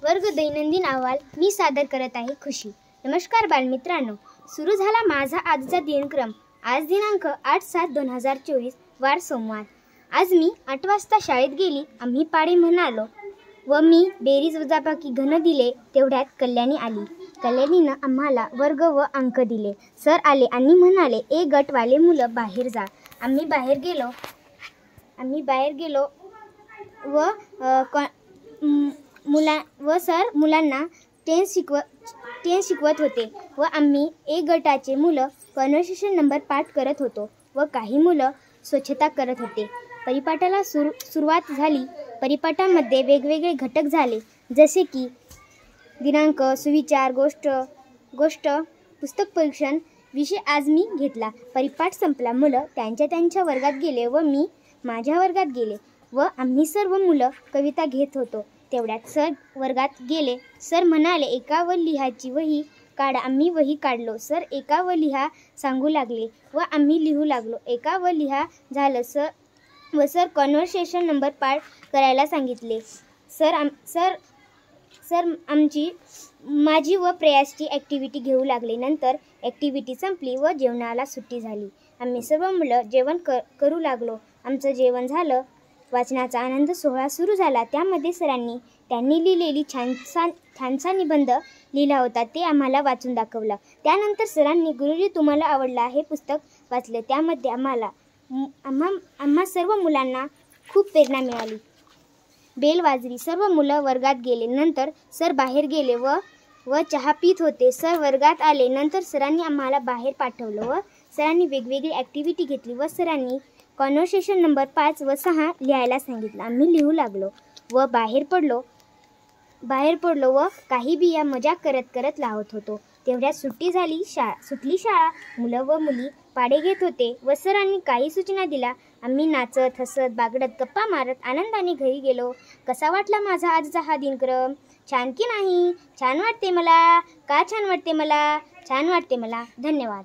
वर्ग दैनंदिन अहवाल मी सादर करत आहे खुशी। नमस्कार बालमित्रांनो, सुरू झाला माझा आजचा दिनक्रम। आज दिनांक 8/7/2024 वार सोमवार। आज मी 8 वाजता शाळेत गेली। आम्ही पाढे म्हणालो व मी बेरीज वजाबाकी घन दिले। तेवढ्यात कल्याणी आली। कल्याणीनं आम्हाला वर्ग व अंक दिले। सर आले आणि म्हणाले, ए गटवाले मुलं बाहेर जा। आम्ही बाहेर गेलो व सर मुलांना टेन्स शिकवत होते व आम्ही ए गटाचे मुलं कन्व्हर्सेशन नंबर पाठ करत होतो व काही मुलं स्वच्छता करत होते। परिपाठाला सुरुवात झाली। परिपाठामध्ये वेगवेगळे घटक झाले, जसे की दिनांक, सुविचार, गोष्ट, पुस्तक परीक्षण विषय आज मी घेतला। परिपाठ संपला। मुलं त्यांच्या वर्गात गेले व मी माझ्या वर्गात गेले व आम्ही सर्व मुलं कविता घेत होतो। तेवढ्यात सर वर्गात गेले। सर म्हणाले, एका व लिहाची वही काढा। आम्ही वही काढलो। सर एका व लिहा सांगू लागले व आम्ही लिहू लागलो। एका व लिहा झालं। सर कन्व्हर्सेशन नंबर पाठ करायला सांगितले। सर माझी व प्रयासची ॲक्टिव्हिटी घेऊ लागले। नंतर ॲक्टिव्हिटी संपली व जेवणाला सुट्टी झाली। आम्ही सर्व मुलं जेवण करू लागलो। आमचं जेवण झालं। वाचनाचा आनंद सोहळा सुरू झाला। त्यामध्ये सरांनी त्यांनी लिहिलेली छानसा निबंध लिहिला होता, ते आम्हाला वाचून दाखवला। त्यानंतर सरांनी गुरुजी तुम्हाला आवडला हे पुस्तक वाचले। त्यामध्ये आम्हा सर्व मुलांना खूप प्रेरणा मिळाली। बेल वाजली। सर्व मुलं वर्गात गेले। नंतर सर बाहेर गेले व चहा पीत होते। सर वर्गात आले। नंतर सरांनी आम्हाला बाहेर पाठवलं व सरांनी वेगवेगळी ॲक्टिव्हिटी घेतली व सरांनी कन्व्हर्सेशन नंबर 5 व 6 लिहायला सांगितलं। आम्ही लिहू लागलो व बाहेर पडलो व काही बिया मजाक करत लावत होतो। तेवढ्यात सुट्टी झाली। सुटली शाळा। मुलं व मुली पाढे घेत होते व सरांनी काही सूचना दिल्या। आम्ही नाचत, हसत, बागडत, गप्पा मारत आनंदाने घरी गेलो। कसा वाटला माझा आजचा हा दिनक्रम? छान की नाही? छान वाटते मला। का छान वाटते मला? छान वाटते मला। धन्यवाद।